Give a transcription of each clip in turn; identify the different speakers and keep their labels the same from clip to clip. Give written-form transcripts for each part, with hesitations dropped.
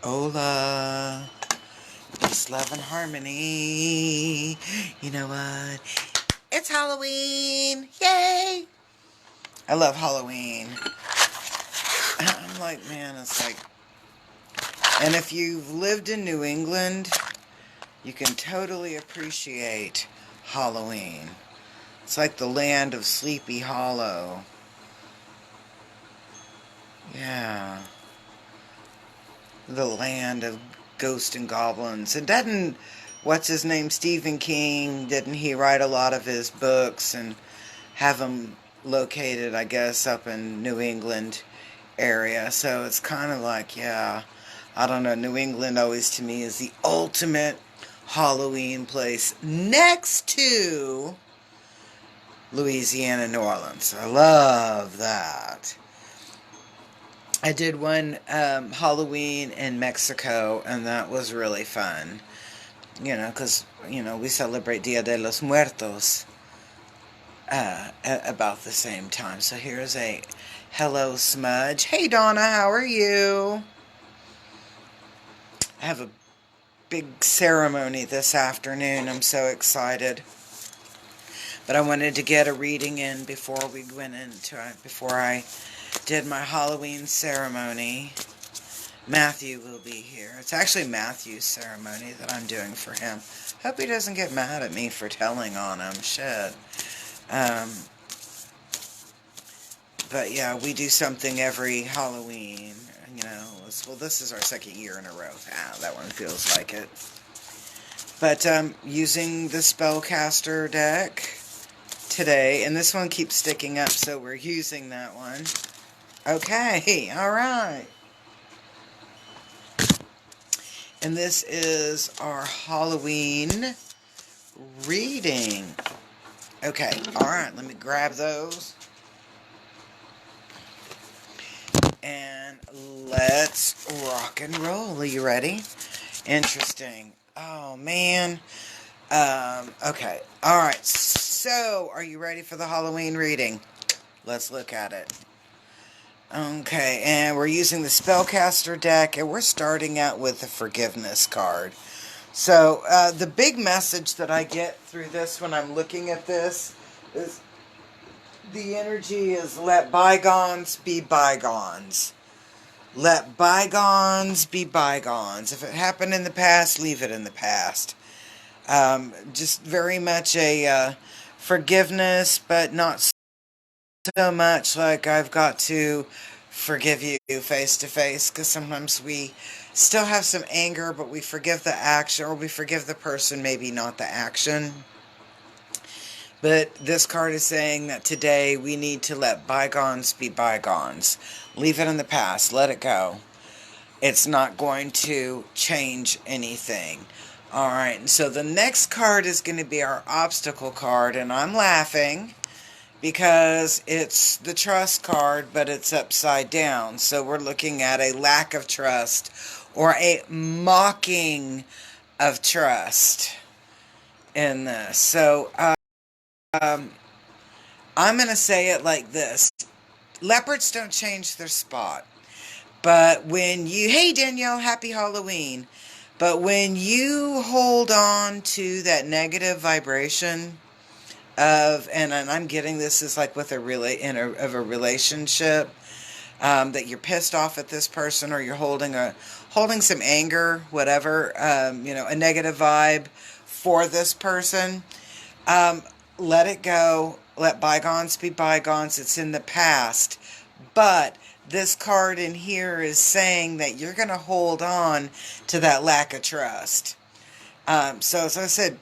Speaker 1: Hola, peace, love, and harmony. You know what? It's Halloween! Yay! I love Halloween. I'm like, man, it's like... And if you've lived in New England, you can totally appreciate Halloween. It's like the land of Sleepy Hollow. Yeah. The land of ghosts and goblins. And doesn't, what's his name, Stephen King, didn't he write a lot of his books and have them located, I guess, up in New England area? So it's kind of like, yeah, I don't know, New England always to me is the ultimate Halloween place next to Louisiana, New Orleans. I love that. I did one Halloween in Mexico, and that was really fun. Because, we celebrate Dia de los Muertos at about the same time. So here's a hello smudge. Hey, Donna, how are you? I have a big ceremony this afternoon. I'm so excited. But I wanted to get a reading in before we went into it, before I did my Halloween ceremony. Matthew will be here. It's actually Matthew's ceremony that I'm doing for him. Hope he doesn't get mad at me for telling on him. Shit. But yeah, we do something every Halloween. Well, this is our second year in a row. That one feels like it. But using the Spellcaster deck today, and this one keeps sticking up, so we're using that one. Okay, alright. And this is our Halloween reading. Okay, alright, let me grab those. And let's rock and roll. Are you ready? Interesting. Oh, man. Okay, alright. So, are you ready for the Halloween reading? Let's look at it. Okay, and we're using the Spellcaster deck, and we're starting out with the Forgiveness card. So, the big message that I get through this when I'm looking at this is the energy is let bygones be bygones. Let bygones be bygones. If it happened in the past, leave it in the past. Just very much a forgiveness, but not so much like I've got to forgive you face to face, because sometimes we still have some anger, but we forgive the action, or we forgive the person, maybe not the action. But this card is saying that today we need to let bygones be bygones. Leave it in the past. Let it go. It's not going to change anything. Alright, and so the next card is going to be our obstacle card, and I'm laughing because it's the trust card, but it's upside down. So we're looking at a lack of trust, or a mocking of trust in this. So I'm going to say it like this. Leopards don't change their spot. But when you... Hey, Danielle, happy Halloween. But when you hold on to that negative vibration of, and I'm getting this is like with a relationship, that you're pissed off at this person, or you're holding some anger, whatever, a negative vibe for this person. Let it go. Let bygones be bygones. It's in the past. But this card in here is saying that you're going to hold on to that lack of trust. So as I said,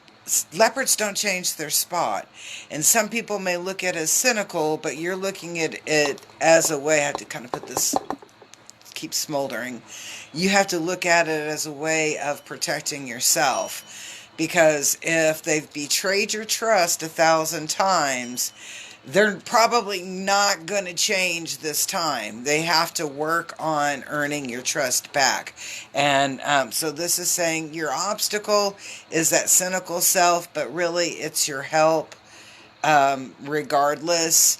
Speaker 1: leopards don't change their spot. And some people may look at it as cynical, but you're looking at it as a way... I have to kind of put this... keep smoldering. You have to look at it as a way of protecting yourself. Because if they've betrayed your trust 1,000 times, they're probably not going to change this time. They have to work on earning your trust back. And so this is saying your obstacle is that cynical self, but really it's your help regardless.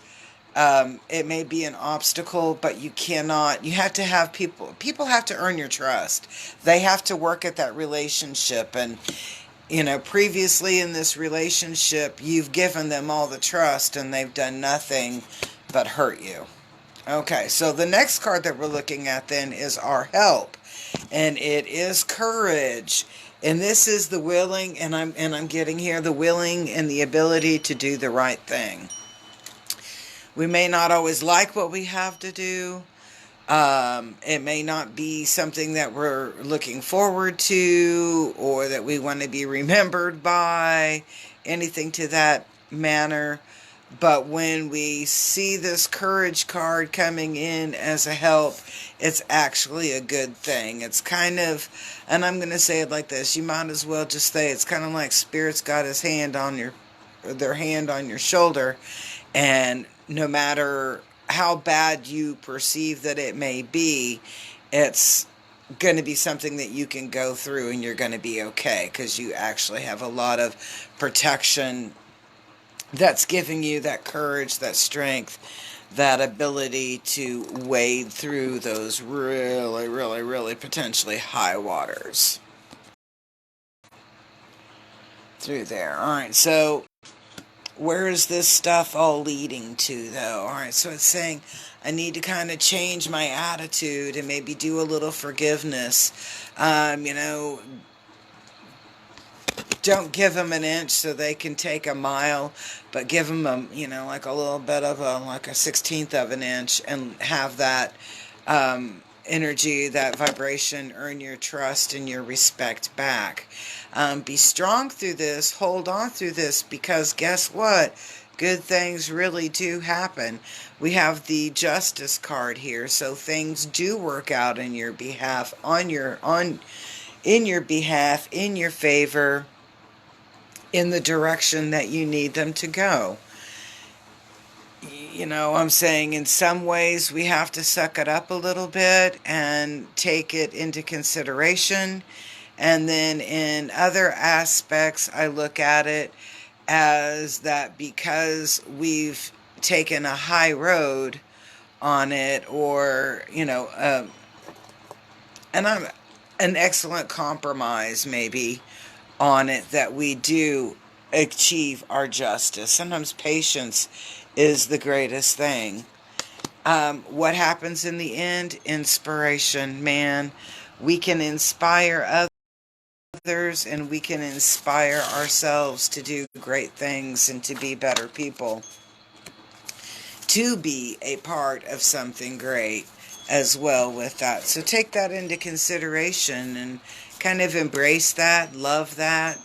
Speaker 1: It may be an obstacle, but you have to have people have to earn your trust. They have to work at that relationship. And, previously in this relationship, you've given them all the trust and they've done nothing but hurt you. Okay, so the next card that we're looking at then is our help. And it is courage. And this is the willing, and I'm getting here, the willing and the ability to do the right thing. We may not always like what we have to do. It may not be something that we're looking forward to or that we want to be remembered by, anything to that manner. But when we see this courage card coming in as a help, it's actually a good thing. It's kind of, and I'm going to say it like this, you might as well just say it's kind of like Spirit's got their hand on your shoulder, and no matter how bad you perceive that it may be, it's going to be something that you can go through and you're going to be okay, because you actually have a lot of protection that's giving you that courage, that strength, that ability to wade through those really, really, really potentially high waters. Through there. Alright, so where is this stuff all leading to, though? Alright, so it's saying I need to kind of change my attitude and maybe do a little forgiveness. Don't give them an inch so they can take a mile, but give them like a little bit of like a 16th of an inch, and have that energy, that vibration, earn your trust and your respect back. Be strong through this, hold on through this, because guess what? Good things really do happen. We have the Justice card here, so things do work out in your behalf, in your behalf, in your favor, in the direction that you need them to go. I'm saying in some ways we have to suck it up a little bit and take it into consideration. And then in other aspects, I look at it as that because we've taken a high road on it, or, and I'm an excellent compromise maybe on it, that we do achieve our justice. Sometimes patience is the greatest thing. What happens in the end? Inspiration, man. We can inspire others, and we can inspire ourselves to do great things and to be better people, to be a part of something great as well with that. So take that into consideration and kind of embrace that, love that,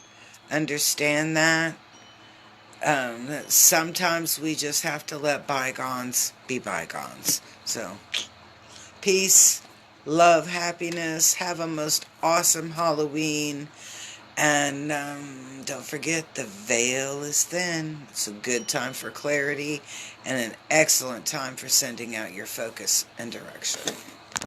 Speaker 1: understand that. Sometimes we just have to let bygones be bygones. So, peace, love, happiness. Have a most awesome Halloween. And don't forget, the veil is thin. It's a good time for clarity and an excellent time for sending out your focus and direction.